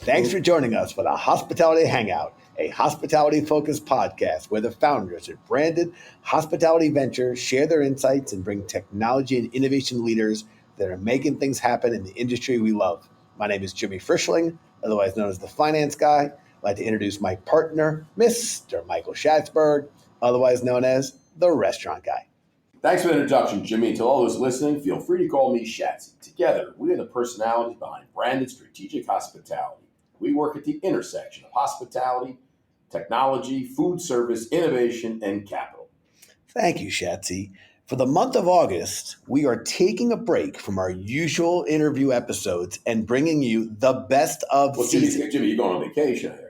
Thanks for joining us for the Hospitality Hangout, a hospitality-focused podcast where the founders of Branded Hospitality Ventures share their insights and bring technology and innovation leaders that are making things happen in the industry we love. My name is Jimmy Frischling, otherwise known as the Finance Guy. I'd like to introduce my partner, Mr. Michael Schatzberg, otherwise known as the Restaurant Guy. Thanks for the introduction, Jimmy. And to all those listening, feel free to call me Schatzy. Together, we are the personalities behind Branded Strategic Hospitality. We work at the intersection of hospitality, technology, food service, innovation, and capital. Thank you, Schatzy. For the month of August, we are taking a break from our usual interview episodes and bringing you the best of season. Jimmy, you're going on vacation here.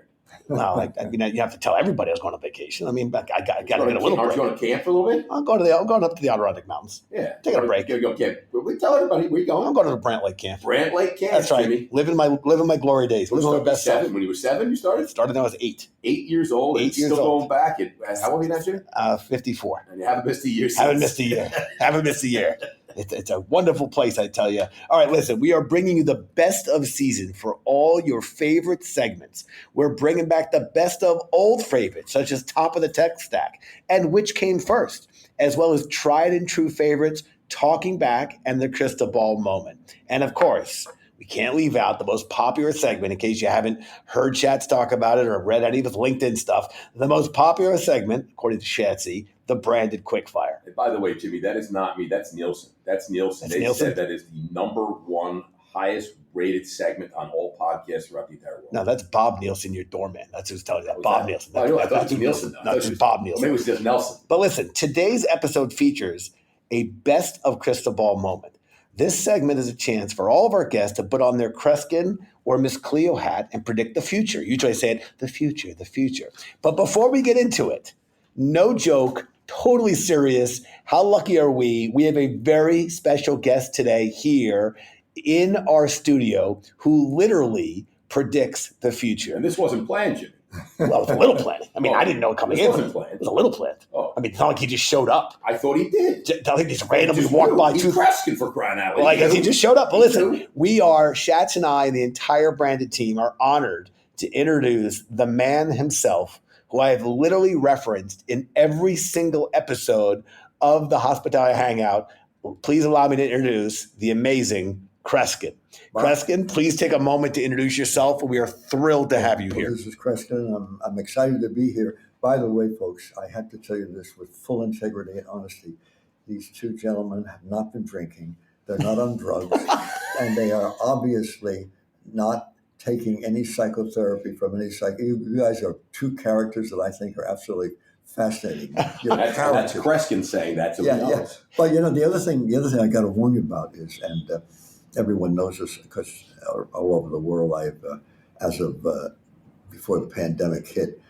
Well, you have to tell everybody I was going on vacation. I mean, I got to get a little break. Aren't you going to camp for a little bit? I'm going up to the Adirondack Mountains. Yeah. Taking a break. You're going to go camp. We tell everybody where you going. I'm going to the Brant Lake camp. Brant Lake camp, That's right. Jimmy. Living my glory days. Living my best self. When you were 7, you started? Started when I was 8. 8 years old. 8 years still old. Going back. How old are you now, Jimmy? 54. And you haven't missed a year since. Haven't missed a year. It's a wonderful place, I tell you. All right, listen, we are bringing you the best of season for all your favorite segments. We're bringing back the best of old favorites, such as Top of the Tech Stack and Which Came First, as well as tried and true favorites, Talking Back and the Crystal Ball Moment. And of course, we can't leave out the most popular segment in case you haven't heard Schatz talk about it or read any of his LinkedIn stuff. The most popular segment, according to Schatzy, the Branded Quickfire. And by the way, Jimmy, that is not me. That's Nielsen. They said that is the number one highest rated segment on all podcasts throughout the entire world. No, that's Bob Nielsen, your doorman. That's who's telling you that. Bob Nielsen. I thought it was Nielsen. No, it's Bob Nielsen. Maybe it was just Nelson. But listen, today's episode features a best of crystal ball moment. This segment is a chance for all of our guests to put on their Kreskin or Miss Cleo hat and predict the future. Usually I say it, the future. But before we get into it, no joke, totally serious. How lucky are we? We have a very special guest today here in our studio who literally predicts the future. And this wasn't planned, Jimmy. Well, it was a little planned. I mean, I didn't know it coming in. It wasn't planned. It was a little planned. Oh. I mean, it's not like he just showed up. I thought he did. I think he just randomly walked by. He's Kreskin for crying out loud. Well, I guess he just showed up. But listen, we are, Schatz and I and the entire Branded team are honored to introduce the man himself, who I have literally referenced in every single episode of the Hospitality Hangout. Please allow me to introduce the amazing Kreskin. Wow. Kreskin, please take a moment to introduce yourself. We are thrilled to have you here. This is Kreskin. I'm excited to be here. By the way, folks, I have to tell you this with full integrity and honesty. These two gentlemen have not been drinking. They're not on drugs. And they are obviously not taking any psychotherapy from any psych. You guys are two characters that I think are absolutely fascinating. That's Kreskin saying that to me. Yeah. But the other thing I got to warn you about is, and everyone knows this because all over the world, I've as of before the pandemic hit,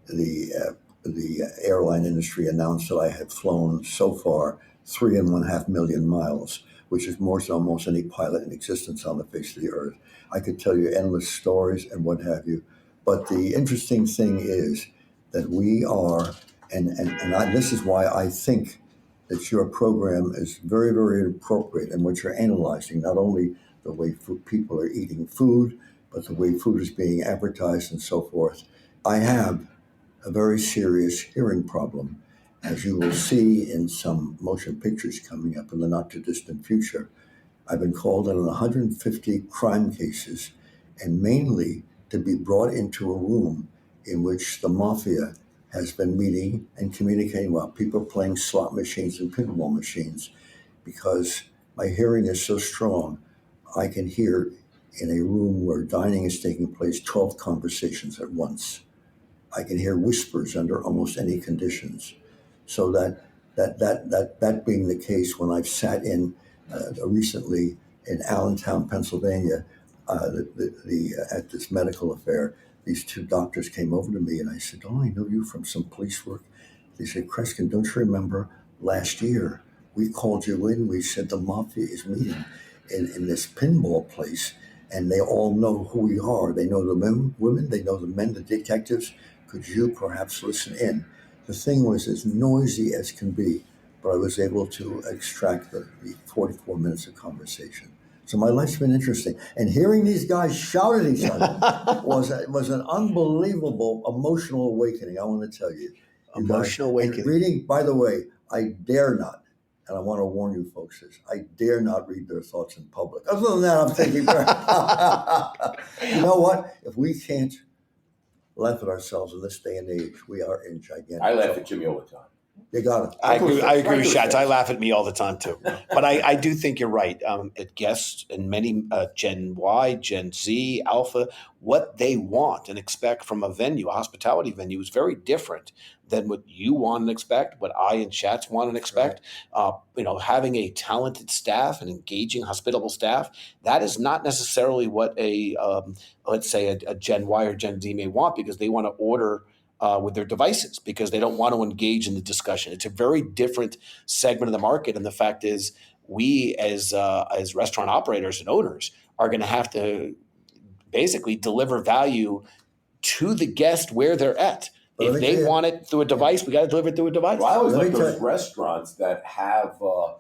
the airline industry announced that I had flown so far 3.5 million miles, which is more than almost any pilot in existence on the face of the earth. I could tell you endless stories and what have you. But the interesting thing is that we are, this is why I think that your program is very, very appropriate in what you're analyzing, not only the way people are eating food, but the way food is being advertised and so forth. I have a very serious hearing problem, as you will see in some motion pictures coming up in the not too distant future. I've been called in on 150 crime cases, and mainly to be brought into a room in which the mafia has been meeting and communicating while people are playing slot machines and pinball machines, because my hearing is so strong, I can hear in a room where dining is taking place 12 conversations at once. I can hear whispers under almost any conditions. So that being the case, when I've sat in recently in Allentown, Pennsylvania, at this medical affair, these two doctors came over to me and I said, "Oh, I know you from some police work." They said, "Kreskin, don't you remember last year we called you in? We said the mafia is meeting in this pinball place, and they all know who we are. They know the women, they know the men, the detectives. Could you perhaps listen in?" The thing was as noisy as can be, but I was able to extract the 44 minutes of conversation. So my life's been interesting. And hearing these guys shout at each other was an unbelievable emotional awakening, I want to tell you. Emotional awakening. And reading, by the way, I dare not, and I want to warn you folks this, I dare not read their thoughts in public. Other than that, I'm thinking, you know what? If we can't laugh at ourselves in this day and age, we are in gigantic I laugh trouble. at Jimmy all the time. You got it. I agree with Schatz. Schatz. I laugh at me all the time too. But I do think you're right. At guests and many Gen Y, Gen Z, Alpha, what they want and expect from a venue, a hospitality venue, is very different than what you want and expect, what I and Schatz want and expect. Having a talented staff, an engaging, hospitable staff, that is not necessarily what let's say a Gen Y or Gen Z may want, because they want to order with their devices because they don't want to engage in the discussion. It's a very different segment of the market, and the fact is, we as restaurant operators and owners are going to have to basically deliver value to the guest where they're at. But if they want it through a device, we got to deliver it through a device. Well, I always like those restaurants that have a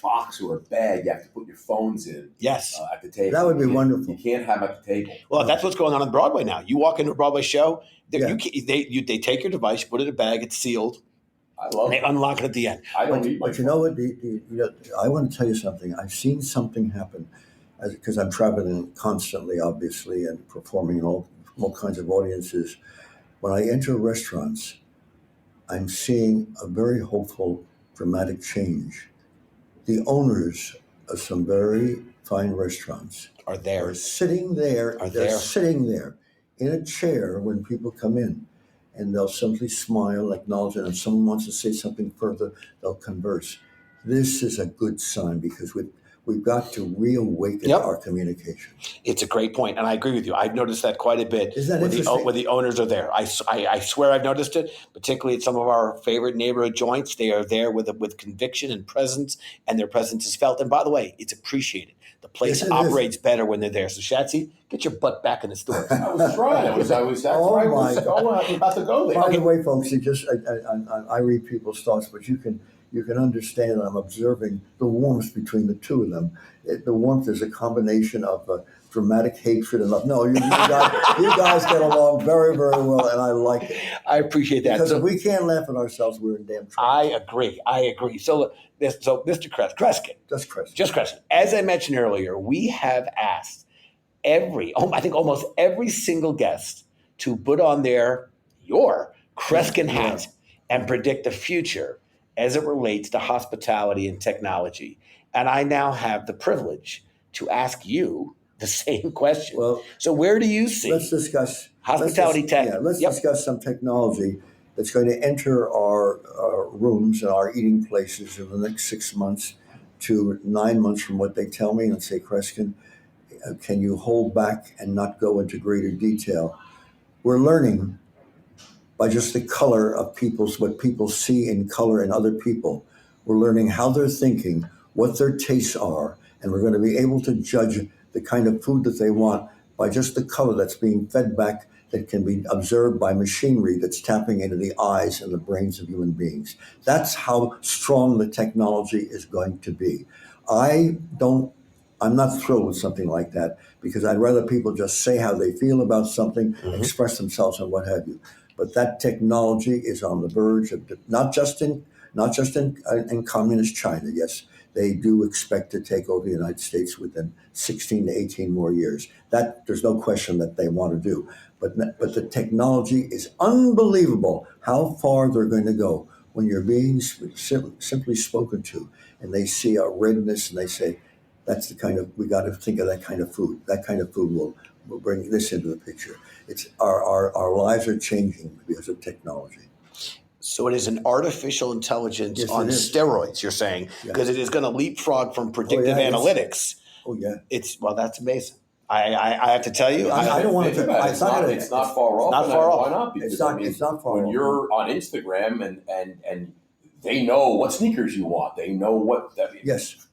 box or a bag you have to put your phones in. Yes. At the table. That would be wonderful. You can't have at the table. Well, that's what's going on Broadway now. You walk into a Broadway show, they take your device, you put it in a bag, it's sealed. I love and they unlock it at the end. I don't need my But you know what? I want to tell you something. I've seen something happen because I'm traveling constantly, obviously, and performing in all kinds of audiences. When I enter restaurants, I'm seeing a very hopeful, dramatic change. The owners of some very fine restaurants are there. They're sitting there in a chair when people come in, and they'll simply smile, acknowledge it. And if someone wants to say something further, they'll converse. This is a good sign because we've got to reawaken our communication. It's a great point, and I agree with you. I've noticed that quite a bit. Isn't that interesting? When the owners are there. I swear I've noticed it, particularly at some of our favorite neighborhood joints. They are there with conviction and presence, and their presence is felt. And by the way, it's appreciated. The place operates better when they're there. So, Schatzy, get your butt back in the store. I was trying. I was about to go there. By the way, folks, I read people's thoughts, but you can understand that I'm observing the warmth between the two of them. The warmth is a combination of dramatic hatred and love. No, you guys get along very, very well, and I like it. I appreciate that. Because if we can't laugh at ourselves, we're in damn trouble. I agree. So Mr. Kreskin. Just Kreskin. As I mentioned earlier, we have asked I think almost every single guest to put on your Kreskin hat and predict the future as it relates to hospitality and technology. And I now have the privilege to ask you the same question. Well, so where do you see hospitality tech? Yeah, let's discuss some technology that's going to enter our rooms and our eating places in the next 6 months to 9 months from what they tell me, and say, Kreskin, can you hold back and not go into greater detail? We're learning by just the color of what people see in color in other people. We're learning how they're thinking, what their tastes are, and we're going to be able to judge the kind of food that they want by just the color that's being fed back, that can be observed by machinery that's tapping into the eyes and the brains of human beings. That's how strong the technology is going to be. I'm not thrilled with something like that, because I'd rather people just say how they feel about something, express themselves and what have you. But that technology is on the verge of not just in communist China. Yes, they do expect to take over the United States within 16 to 18 more years. That there's no question that they want to do. But the technology is unbelievable how far they're going to go when you're being simply spoken to, and they see a redness and they say, that's the kind of, we got to think of that kind of food. That kind of food will bring this into the picture. It's our lives are changing because of technology. So it is an artificial intelligence on steroids, you're saying, because it is going to leapfrog from predictive analytics. That's amazing. I have to tell you, I don't want to. It's not far off. Not far off. Why not? Because it's not far off. When you're on Instagram and they know what sneakers you want. They know what.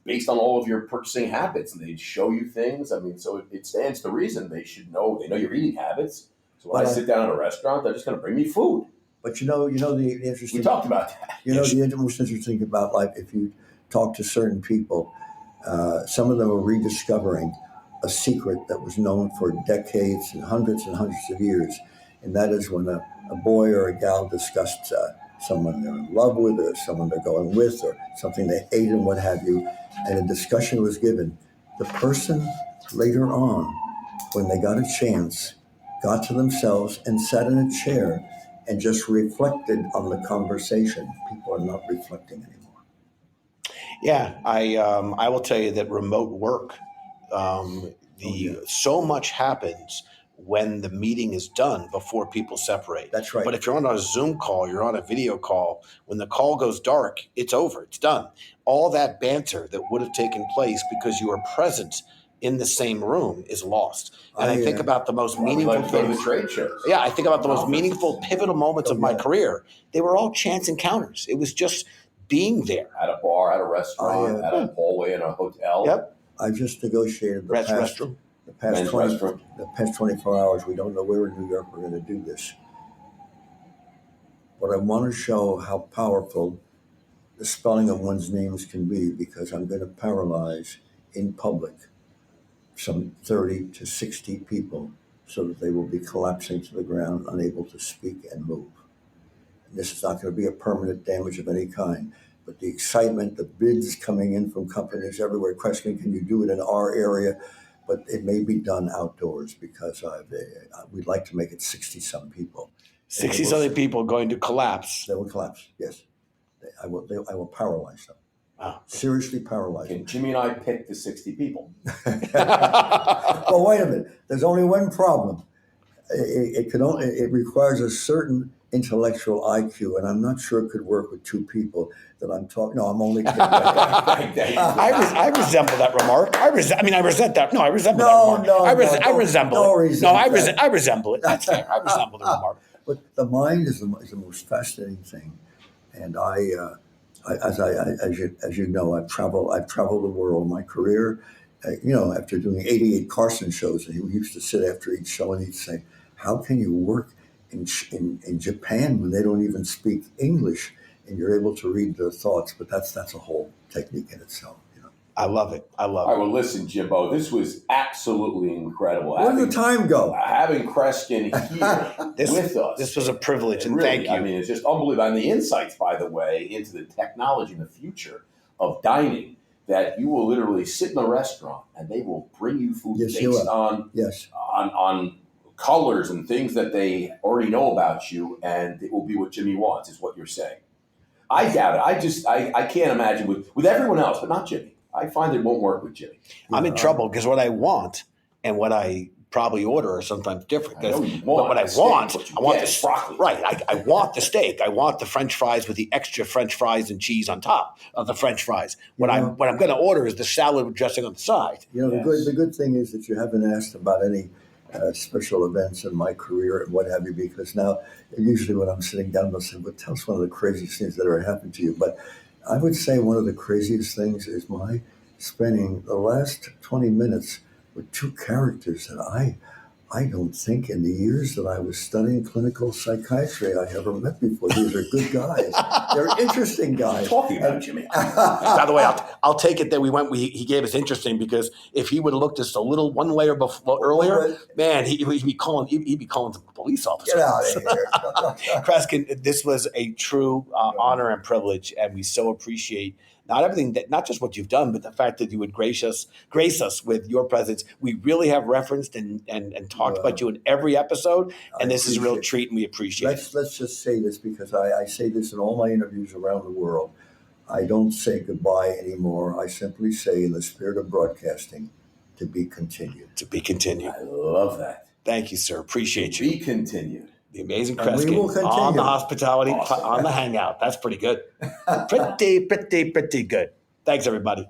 Based on all of your purchasing habits, and they show you things. I mean, so it stands to reason they should know. They know your eating habits. So when I sit down at a restaurant, they're just going to bring me food. But the interesting. We talked about that. The most interesting about life, if you talk to certain people, Some of them are rediscovering a secret that was known for decades and hundreds of years. And that is when a boy or a gal discussed someone they're in love with or someone they're going with or something they hate and what have you, and a discussion was given. The person later on, when they got a chance, got to themselves and sat in a chair and just reflected on the conversation. People are not reflecting anymore. Yeah, I will tell you that remote work, so much happens when the meeting is done before people separate. That's right. But if you're on a Zoom call, you're on a video call, when the call goes dark, it's over, it's done. All that banter that would have taken place because you were present in the same room is lost. And I think about the most meaningful things. The trade shows. Yeah, I think about the most meaningful, pivotal moments of my career. They were all chance encounters. It was just being there. At a bar, at a restaurant, at a hallway in a hotel. Yep. I just negotiated the past 24 hours. We don't know where in New York we're going to do this. But I want to show how powerful the spelling of one's names can be, because I'm going to paralyze in public some 30 to 60 people so that they will be collapsing to the ground, unable to speak and move. And this is not going to be a permanent damage of any kind, but the excitement, the bids coming in from companies everywhere. Kreskin, can you do it in our area? But it may be done outdoors, because we'd like to make it 60-some people. 60-something people going to collapse. They will collapse, yes. I will paralyze them. Wow. Seriously paralyze them. Can Jimmy and I pick the 60 people? Well, wait a minute. There's only one problem. It requires a certain intellectual IQ, and I'm not sure it could work with two people that I'm talking. No, I'm only kidding. I resemble that remark. I resent that. No, I resemble that remark. I resemble it. I resemble it. That's fair. I resemble the remark. But the mind is the most fascinating thing, and as you know, I've traveled the world. My career, after doing 88 Carson shows, and he used to sit after each show and he'd say, "How can you work in Japan when they don't even speak English and you're able to read their thoughts?" But that's a whole technique in itself. I love it. All right, well, listen, Jimbo, this was absolutely incredible. Where did the time go? Having Kreskin here with us. This was a privilege, and really, thank you. I mean, it's just unbelievable. And the insights, by the way, into the technology and the future of dining, that you will literally sit in a restaurant and they will bring you food based on colors and things that they already know about you, and it will be what Jimmy wants, is what you're saying. I doubt it. I can't imagine with everyone else, but not Jimmy. I find it won't work with Jimmy. I'm in trouble because what I want and what I probably order are sometimes different. I want the broccoli. Right. I want the steak. I want the French fries with the extra French fries and cheese on top of the French fries. What I'm going to order is the salad with dressing on the side. The good thing is that you haven't asked about any special events in my career and what have you, because now usually when I'm sitting down, they'll say, "Well, tell us one of the craziest things that ever happened to you." But I would say one of the craziest things is my spending the last 20 minutes with two characters that I don't think in the years that I was studying clinical psychiatry I ever met before. These are good guys. They're interesting guys. Talking about Jimmy. By the way, I'll take it that he gave us interesting, because if he would have looked just a little one layer earlier, man, he'd be calling some police officers. Get out of here. Kreskin, this was a true honor and privilege, and we so appreciate not just what you've done, but the fact that you would grace us with your presence. We really have referenced and talked about you in every episode, and this is a real treat, and we appreciate it. Let's just say this, because I say this in all my interviews around the world. I don't say goodbye anymore. I simply say, in the spirit of broadcasting, to be continued. To be continued. I love that. Thank you, sir. Appreciate you. Be continued. The Amazing Kreskin on the Hospitality, on the Hangout. That's pretty good. Pretty good. Thanks, everybody.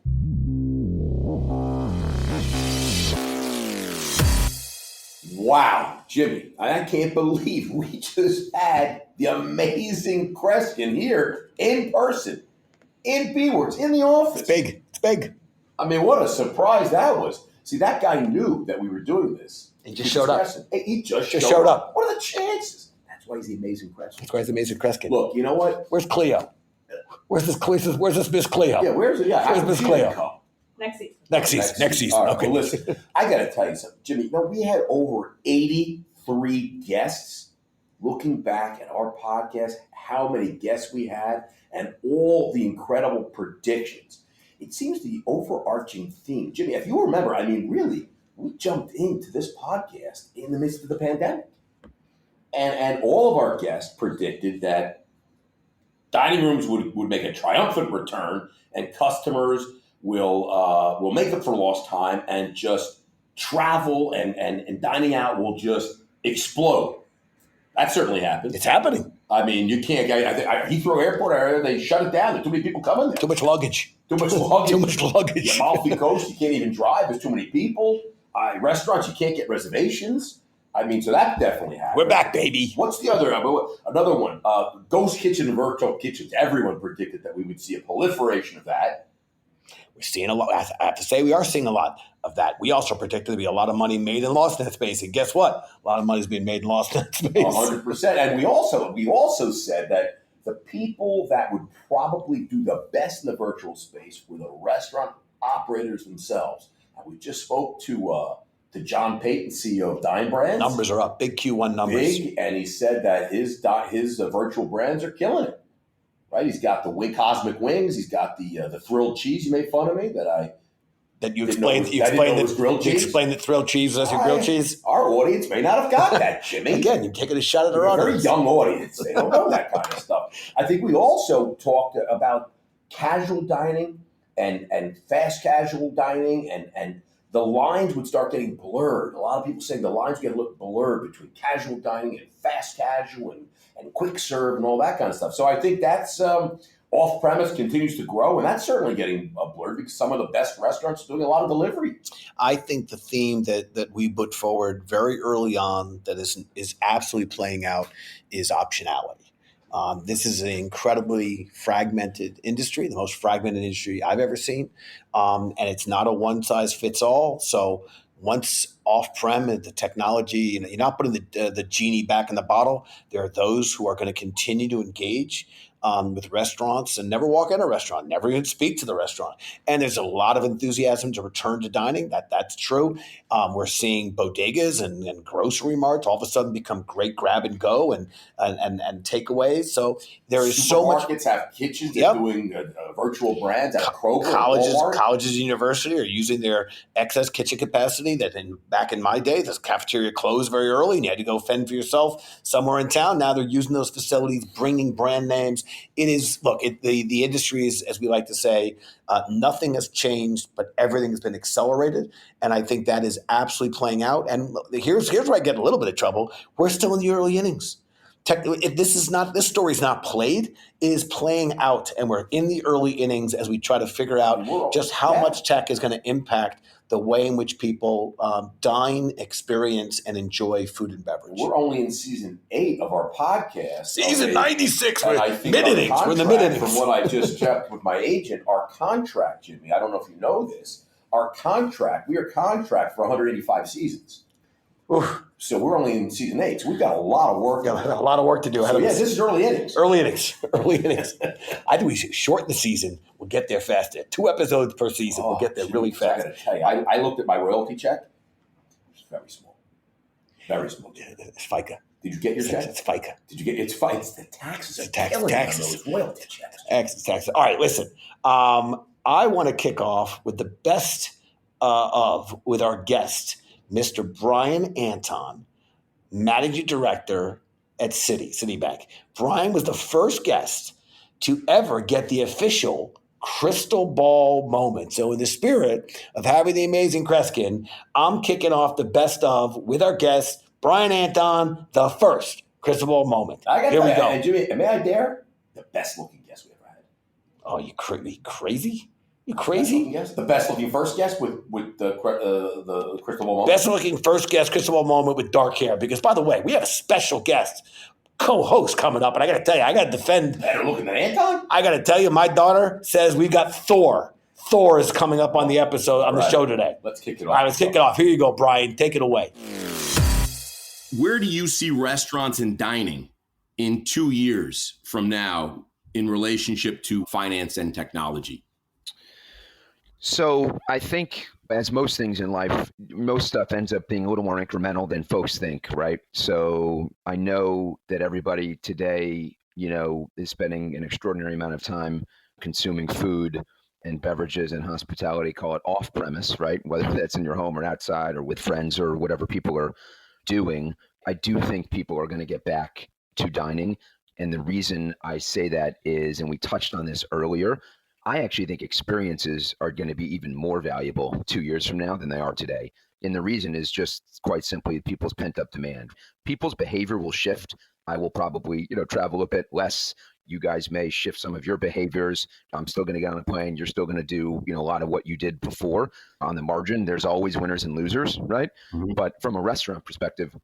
Wow, Jimmy, I can't believe we just had the Amazing Kreskin here in person, in B-Works, in the office. It's big. I mean, what a surprise that was. See, that guy knew that we were doing this. He just showed up. He just showed up. What are the chances? That's why he's the Amazing Kreskin. That's why he's the Amazing Kreskin. Look, you know what? Where's Cleo? Where's this Miss Cleo? Yeah, where's Miss Cleo? Next season. Next season. All right, Okay. well, listen, I got to tell you something, Jimmy. We had over 83 guests. Looking back at our podcast, how many guests we had, and all the incredible predictions. It seems the overarching theme, Jimmy, if you remember, really, we jumped into this podcast in the midst of the pandemic. And all of our guests predicted that dining rooms would make a triumphant return, and customers will make up for lost time, and just travel and dining out will just explode. That certainly happened. It's happening. You can't get Heathrow Airport area. They shut it down. There's too many people coming there. Too much luggage. Too much luggage. Too much luggage. The Amalfi Coast, you can't even drive. There's too many people. Restaurants, you can't get reservations. So that definitely happened. We're back, baby. What's the other? Another one. Ghost kitchen and virtual kitchens. Everyone predicted that we would see a proliferation of that. We're seeing a lot. I have to say, we are seeing a lot of that. We also predicted there'd be a lot of money made and lost in that space. And guess what? A lot of money's being made and lost in that space. 100%. And we also said that the people that would probably do the best in the virtual space were the restaurant operators themselves. And we just spoke to John Payton, CEO of Dine Brands. Numbers are up. Big Q1 numbers. Big, and he said that his virtual brands are killing it. Right? He's got the Cosmic Wings. He's got the Thrilled Cheese. You made fun of me that you explained that Thrilled Cheese was your grilled cheese. Our audience may not have got that, Jimmy. Again, you're taking a shot at our We're a audience. very young audience. They don't know that kind of stuff. I think we also talked about casual dining and fast casual dining, and the lines would start getting blurred. A lot of people saying the lines get a little blurred between casual dining and fast casual and quick serve and all that kind of stuff. So I think that's off-premise continues to grow, and that's certainly getting blurred because some of the best restaurants are doing a lot of delivery. I think the theme that we put forward very early on that is absolutely playing out is optionality. This is an incredibly fragmented industry, the most fragmented industry I've ever seen, and it's not a one-size-fits-all. So once off-prem, the technology, you're not putting the genie back in the bottle. There are those who are going to continue to engage with restaurants and never walk in a restaurant, never even speak to the restaurant. And there's a lot of enthusiasm to return to dining. That's true. We're seeing bodegas and grocery marts all of a sudden become great grab and go and takeaways. So there is so much. Supermarkets have kitchens. They're doing virtual brands at Kroger. Colleges and university are using their excess kitchen capacity that back in my day, this cafeteria closed very early and you had to go fend for yourself somewhere in town. Now they're using those facilities, bringing brand names. The industry is, as we like to say, nothing has changed, but everything has been accelerated. And I think that is absolutely playing out. And here's where I get a little bit of trouble. We're still in the early innings. This story's not played, it is playing out. And we're in the early innings as we try to figure out just how much tech is going to impact the way in which people dine, experience, and enjoy food and beverage. We're only in season 8 of our podcast. Season 96, we're mid-innings. We're in the mid-innings. From what I just checked with my agent, our contract, Jimmy, I don't know if you know this, we are contract for 185 seasons. Oof. So we're only in season 8. So we've got a lot of work. A lot of work to do ahead of us. This is early innings. Early innings. I think we should shorten the season. We'll get there faster. 2 episodes per season. We'll get there really fast. I got to tell you, I looked at my royalty check. It's very small. Very small. It's FICA. Did you get your check? It's FICA. Did you get it's the taxes? It's taxes. Those royalty checks. Taxes. All right, listen. I want to kick off with the best with our guest, Mr. Brian Anton, Managing Director at Citibank. Brian was the first guest to ever get the official crystal ball moment. So in the spirit of having the Amazing Kreskin, I'm kicking off the best of with our guest, Brian Anton, the first crystal ball moment. Here we go. Jimmy, may I dare? The best looking guest we ever had. Oh, you crazy? You crazy? The best looking first guest with the crystal ball moment. Best looking first guest crystal ball moment with dark hair. Because by the way, we have a special guest co-host coming up, and I got to tell you, I got to defend. Better looking than Anton. I got to tell you, my daughter says we got Thor. Thor is coming up on the episode the show today. Let's kick it off. All right, let's kick it off. Here you go, Brian. Take it away. Where do you see restaurants and dining in 2 years from now in relationship to finance and technology? So I think, as most things in life, most stuff ends up being a little more incremental than folks think, right? So I know that everybody today, is spending an extraordinary amount of time consuming food and beverages and hospitality, call it off premise, right? Whether that's in your home or outside or with friends or whatever people are doing. I do think people are going to get back to dining. And the reason I say that is, and we touched on this earlier, I actually think experiences are going to be even more valuable 2 years from now than they are today. And the reason is just quite simply people's pent up demand. People's behavior will shift. I will probably, travel a bit less. You guys may shift some of your behaviors. I'm still going to get on a plane. You're still going to do, a lot of what you did before. On the margin, there's always winners and losers, right? Mhm. But from a restaurant perspective,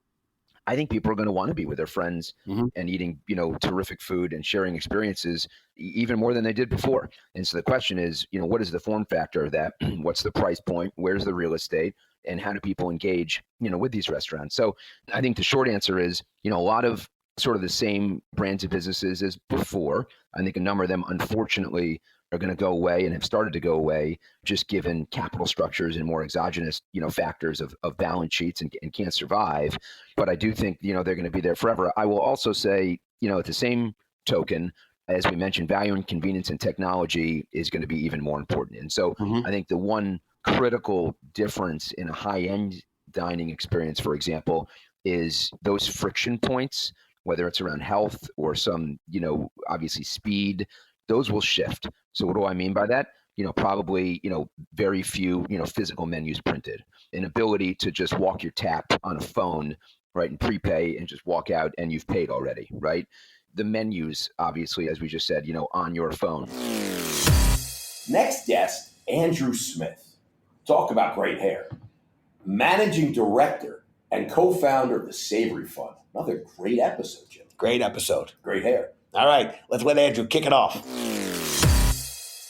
I think people are going to want to be with their friends and eating, terrific food and sharing experiences even more than they did before. And so the question is, what is the form factor of that? What's the price point? Where's the real estate? And how do people engage, with these restaurants? So I think the short answer is, a lot of sort of the same brands of businesses as before. I think a number of them, unfortunately, are going to go away and have started to go away, just given capital structures and more exogenous, factors of balance sheets and can't survive. But I do think, they're going to be there forever. I will also say, at the same token, as we mentioned, value and convenience and technology is going to be even more important. And so I think the one critical difference in a high-end dining experience, for example, is those friction points, whether it's around health or some, obviously speed, those will shift. So what do I mean by that? Probably, very few, physical menus printed, an ability to just walk your tap on a phone, right, and prepay and just walk out and you've paid already, right? The menus, obviously, as we just said, on your phone. Next guest, Andrew Smith. Talk about great hair. Managing director and co-founder of the Savory Fund. Another great episode, Jim. Great episode. Great hair. All right, let's let Andrew kick it off.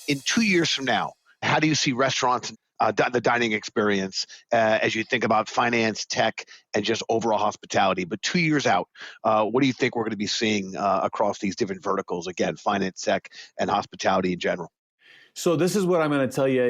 In 2 years from now, how do you see restaurants, the dining experience, as you think about finance, tech, and just overall hospitality? But 2 years out, what do you think we're going to be seeing across these different verticals? Again, finance, tech, and hospitality in general. So this is what I'm going to tell you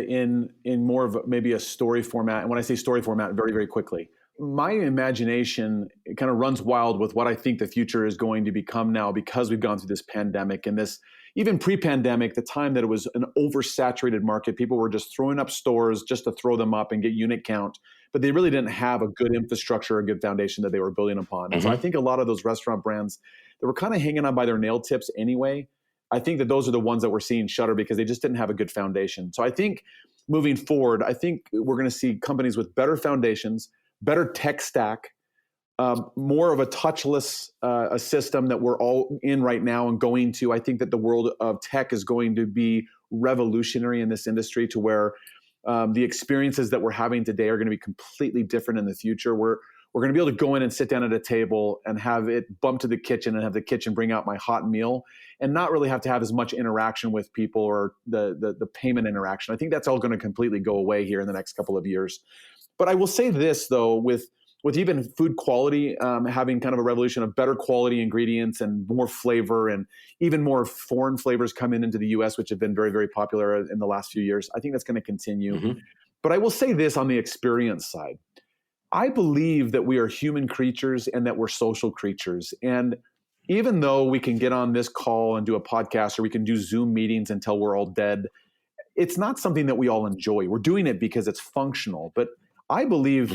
in more of maybe a story format. And when I say story format, very, very quickly. My imagination kind of runs wild with what I think the future is going to become now, because we've gone through this pandemic and this, even pre-pandemic, the time that it was an oversaturated market. People were just throwing up stores just to throw them up and get unit count, but they really didn't have a good infrastructure, a good foundation that they were building upon. And so I think a lot of those restaurant brands that were kind of hanging on by their nail tips anyway, I think that those are the ones that we're seeing shutter because they just didn't have a good foundation. So I think moving forward, I think we're going to see companies with better foundations, better tech stack, more of a touchless a system that we're all in right now and going to. I think that the world of tech is going to be revolutionary in this industry, to where the experiences that we're having today are going to be completely different in the future. We're going to be able to go in and sit down at a table and have it bump to the kitchen and have the kitchen bring out my hot meal and not really have to have as much interaction with people or the payment interaction. I think that's all going to completely go away here in the next couple of years. But I will say this, though, with even food quality, having kind of a revolution of better quality ingredients and more flavor, and even more foreign flavors coming into the U.S., which have been very, very popular in the last few years. I think that's going to continue. But I will say this on the experience side. I believe that we are human creatures and that we're social creatures. And even though we can get on this call and do a podcast, or we can do Zoom meetings until we're all dead, it's not something that we all enjoy. We're doing it because it's functional. But I believe,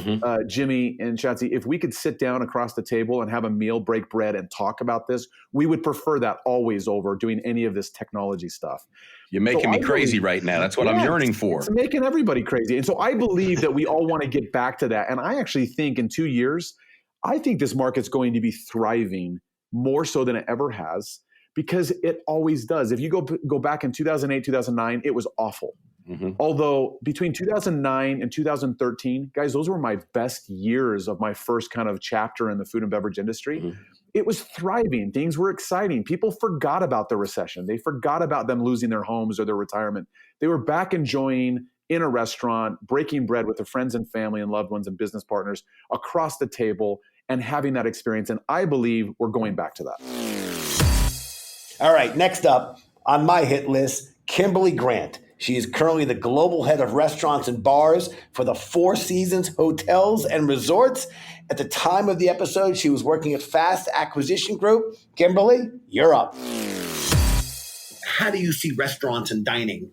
Jimmy and Schatzy, if we could sit down across the table and have a meal, break bread, and talk about this, we would prefer that always over doing any of this technology stuff. You're making me crazy right now. That's what I'm yearning for. It's making everybody crazy. And so I believe that we all want to get back to that. And I actually think in 2 years, I think this market's going to be thriving more so than it ever has, because it always does. If you go back in 2008, 2009, it was awful. Although between 2009 and 2013, guys, those were my best years of my first kind of chapter in the food and beverage industry. It was thriving. Things were exciting. People forgot about the recession. They forgot about them losing their homes or their retirement. They were back enjoying in a restaurant, breaking bread with their friends and family and loved ones and business partners across the table and having that experience. And I believe we're going back to that. All right, next up on my hit list, Kimberly Grant. She is currently the global head of restaurants and bars for the Four Seasons Hotels and Resorts. At the time of the episode, she was working at Fast Acquisition Group. Kimberly, you're up. How do you see restaurants and dining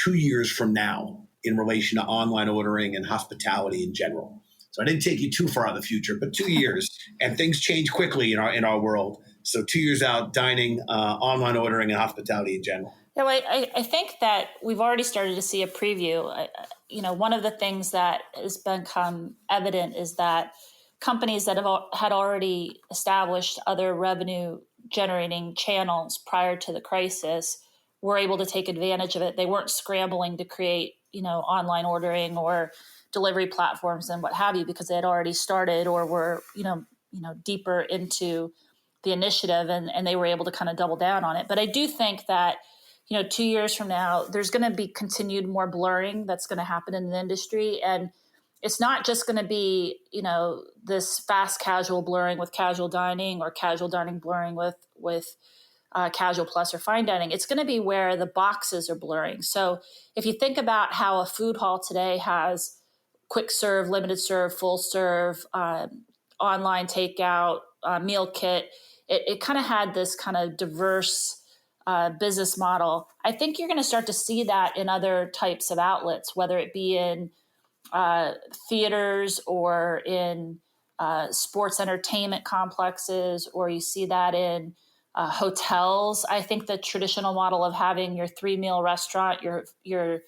2 years from now in relation to online ordering and hospitality in general? So I didn't take you too far in the future, but 2 years, and things change quickly in our world. So 2 years out, dining, online ordering, and hospitality in general. Yeah, well, I think that we've already started to see a preview. One of the things that has become evident is that companies that had already established other revenue generating channels prior to the crisis were able to take advantage of it. They weren't scrambling to create, online ordering or delivery platforms and what have you, because they had already started or were, deeper into the initiative, and they were able to kind of double down on it. But I do think that, 2 years from now, there's going to be continued more blurring that's going to happen in the industry. And it's not just going to be, this fast casual blurring with casual dining or casual dining blurring with casual plus or fine dining. It's going to be where the boxes are blurring. So if you think about how a food hall today has quick serve, limited serve, full serve, online takeout, meal kit, it kind of had this kind of diverse business model. I think you're going to start to see that in other types of outlets, whether it be in theaters or in sports entertainment complexes, or you see that in hotels. I think the traditional model of having your 3-meal restaurant, your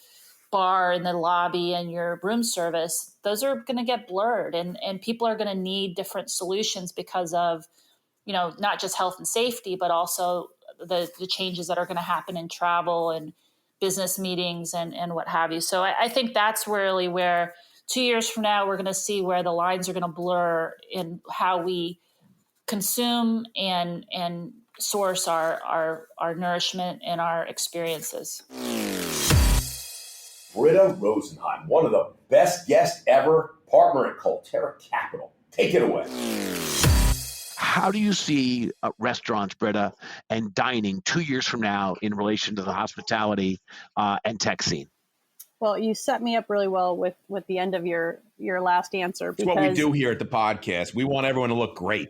bar in the lobby, and your room service, those are going to get blurred, and people are going to need different solutions because of, not just health and safety, but also the changes that are going to happen in travel and business meetings and what have you. So I think that's really where 2 years from now, we're going to see where the lines are going to blur in how we consume and source our nourishment and our experiences. Britta Rosenheim, one of the best guests ever, partner at Colterra Capital. Take it away. How do you see restaurants, Britta, and dining 2 years from now in relation to the hospitality and tech scene? Well, you set me up really well with the end of your last answer. Because it's what we do here at the podcast. We want everyone to look great.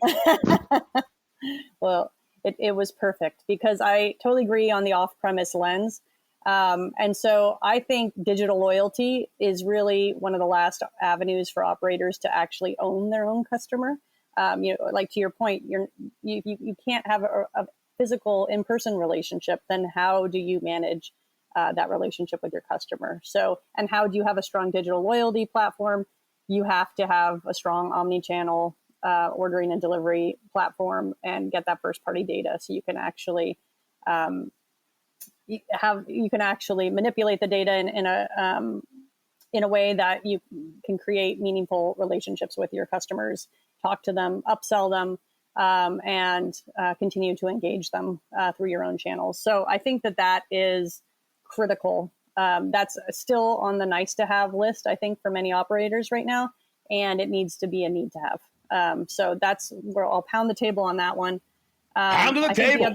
Well, it was perfect, because I totally agree on the off-premise lens. And so I think digital loyalty is really one of the last avenues for operators to actually own their own customer. Like to your point, you can't have a physical in-person relationship. Then how do you manage that relationship with your customer? So, and how do you have a strong digital loyalty platform? You have to have a strong omni-channel ordering and delivery platform and get that first-party data, so you can actually manipulate the data in a way that you can create meaningful relationships with your customers, talk to them, upsell them, and continue to engage them through your own channels. So I think that is critical. That's still on the nice to have list, I think, for many operators right now, and it needs to be a need to have. So that's where I'll pound the table on that one. Pound on the table.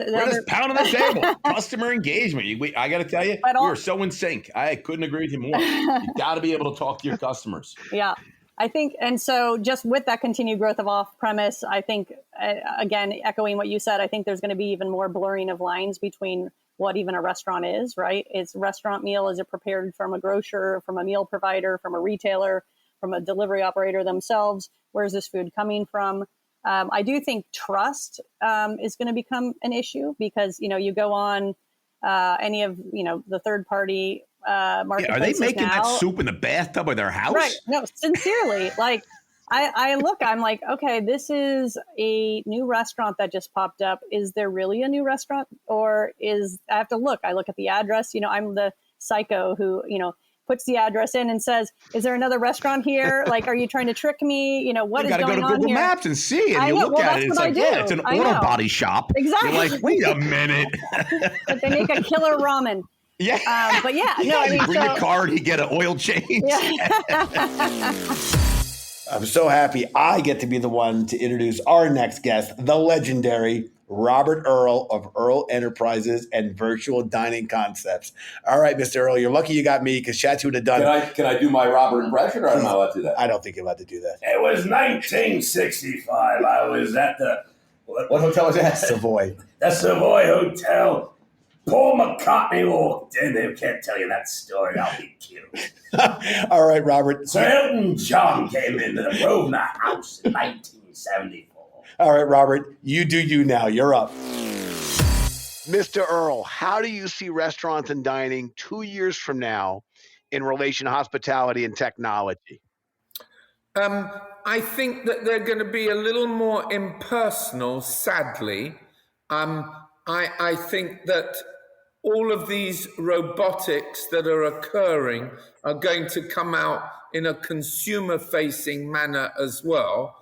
Pound on the table. Customer engagement. I got to tell you, we are so in sync. I couldn't agree with you more. You got to be able to talk to your customers. Yeah, I think. And so just with that continued growth of off-premise, I think, again, echoing what you said, I think there's going to be even more blurring of lines between what even a restaurant is, right? It's a restaurant meal. Is it prepared from a grocer, from a meal provider, from a retailer, from a delivery operator themselves? Where's this food coming from? I do think trust is going to become an issue, because, you go on any of, the third party marketplaces. Are they making now, that soup in the bathtub of their house? Right. No, sincerely. Like I'm like, okay, this is a new restaurant that just popped up. Is there really a new restaurant, or I have to look? I look at the address. I'm the psycho who, puts the address in and says, is there another restaurant here? Like, are you trying to trick me? What is going on here? You got to go to Google Maps and see it. You look at it. It's like, yeah, it's an auto body shop. Exactly. You're like, wait a minute. But they make a killer ramen. Yeah. But yeah, no, I mean, you bring your card, you get an oil change. Yeah. I'm so happy I get to be the one to introduce our next guest, the legendary Robert Earl of Earl Enterprises and Virtual Dining Concepts. All right, Mr. Earl, you're lucky you got me because Schatzy would have done it. Can I do my Robert impression, or am I not allowed to do that? I don't think you're allowed to do that. It was 1965. I was at the... What hotel was that? Savoy. The Savoy Hotel. Paul McCartney walked in. They can't tell you that story. I'll be killed. All right, Robert. Sir Elton John came into the Grosvenor House in 1974. All right, Robert, you do you now. You're up. Mr. Earl, how do you see restaurants and dining 2 years from now in relation to hospitality and technology? I think that they're going to be a little more impersonal, sadly. I think that all of these robotics that are occurring are going to come out in a consumer-facing manner as well.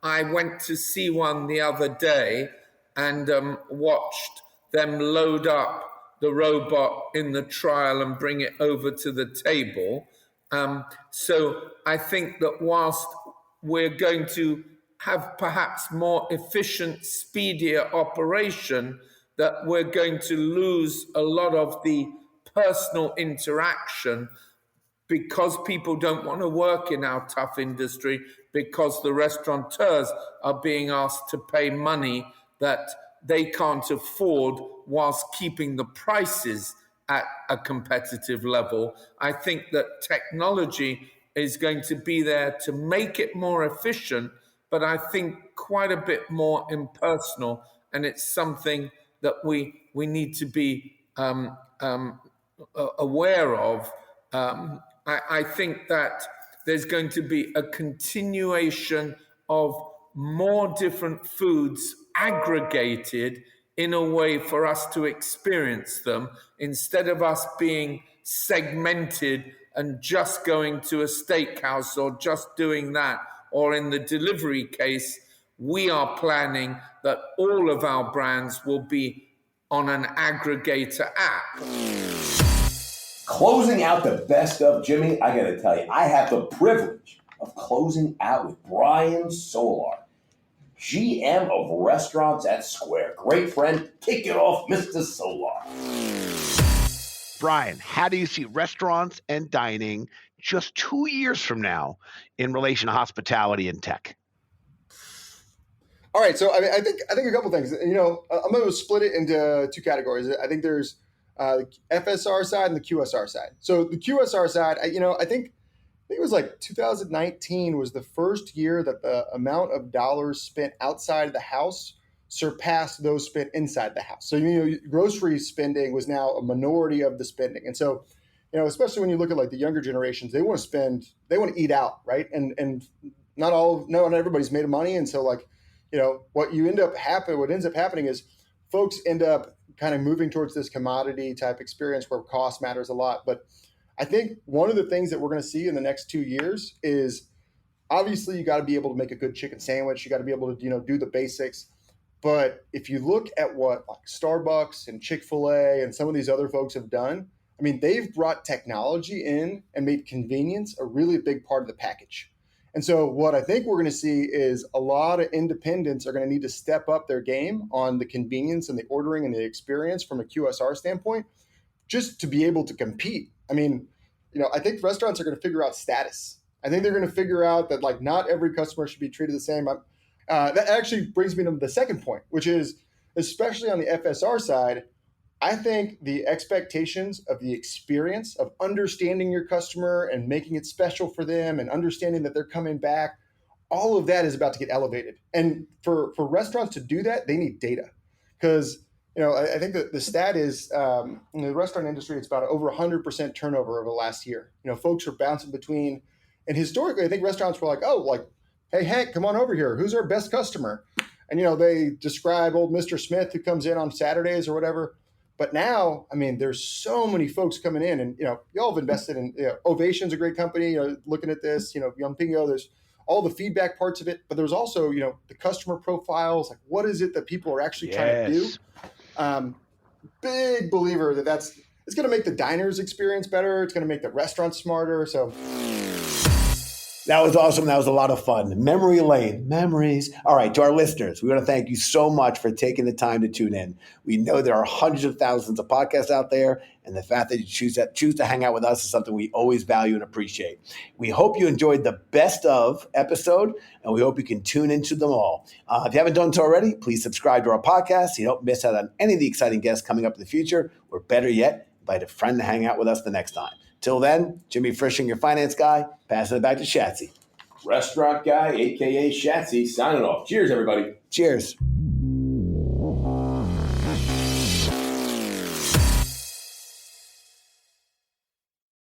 I went to see one the other day and watched them load up the robot in the trial and bring it over to the table. So I think that whilst we're going to have perhaps more efficient, speedier operation, that we're going to lose a lot of the personal interaction because people don't want to work in our tough industry, because the restaurateurs are being asked to pay money that they can't afford whilst keeping the prices at a competitive level. I think that technology is going to be there to make it more efficient, but I think quite a bit more impersonal, and it's something that we need to be aware of. I think that there's going to be a continuation of more different foods aggregated in a way for us to experience them, instead of us being segmented and just going to a steakhouse or just doing that. Or in the delivery case, we are planning that all of our brands will be on an aggregator app. Closing out the best of, Jimmy, I got to tell you, I have the privilege of closing out with Brian Solar, GM of Restaurants at Square. Great friend. Kick it off, Mr. Solar. Brian, how do you see restaurants and dining just 2 years from now in relation to hospitality and tech? All right, so I think a couple things. I'm going to split it into two categories. I think there's the FSR side and the QSR side. So the QSR side, I think it was like 2019 was the first year that the amount of dollars spent outside of the house surpassed those spent inside the house. So, grocery spending was now a minority of the spending. And so, especially when you look at like the younger generations, they want to eat out, right? And not everybody's made of money. And so what ends up happening is folks end up kind of moving towards this commodity type experience where cost matters a lot. But I think one of the things that we're going to see in the next 2 years is obviously you got to be able to make a good chicken sandwich. You got to be able to, do the basics. But if you look at what like Starbucks and Chick-fil-A and some of these other folks have done, I mean, they've brought technology in and made convenience a really big part of the package. And so what I think we're going to see is a lot of independents are going to need to step up their game on the convenience and the ordering and the experience from a QSR standpoint, just to be able to compete. I mean, I think restaurants are going to figure out status. I think they're going to figure out that like not every customer should be treated the same. That actually brings me to the second point, which is especially on the FSR side, I think the expectations of the experience of understanding your customer and making it special for them and understanding that they're coming back, all of that is about to get elevated. And for restaurants to do that, they need data. Because, I think that the stat is in the restaurant industry, it's about over 100% turnover over the last year. Folks are bouncing between, and historically, I think restaurants were like, hey, Hank, come on over here. Who's our best customer? And, they describe old Mr. Smith who comes in on Saturdays or whatever. But now, I mean, there's so many folks coming in and, y'all have invested in, Ovation's a great company, looking at this, Young Pingo, there's all the feedback parts of it. But there's also, the customer profiles, like what is it that people are actually trying to do? Big believer it's going to make the diners experience better. It's going to make the restaurants smarter. So That was awesome. That was a lot of fun. Memory lane, memories. All right, to our listeners, we want to thank you so much for taking the time to tune in. We know there are hundreds of thousands of podcasts out there, and the fact that you choose to hang out with us is something we always value and appreciate. We hope you enjoyed the best of episode, and we hope you can tune into them all. If you haven't done so already, please subscribe to our podcast so you don't miss out on any of the exciting guests coming up in the future, or better yet, invite a friend to hang out with us the next time. Till then, Jimmy Frischling, your finance guy, passing it back to Schatzy. Restaurant guy, a.k.a. Schatzy, signing off. Cheers, everybody. Cheers.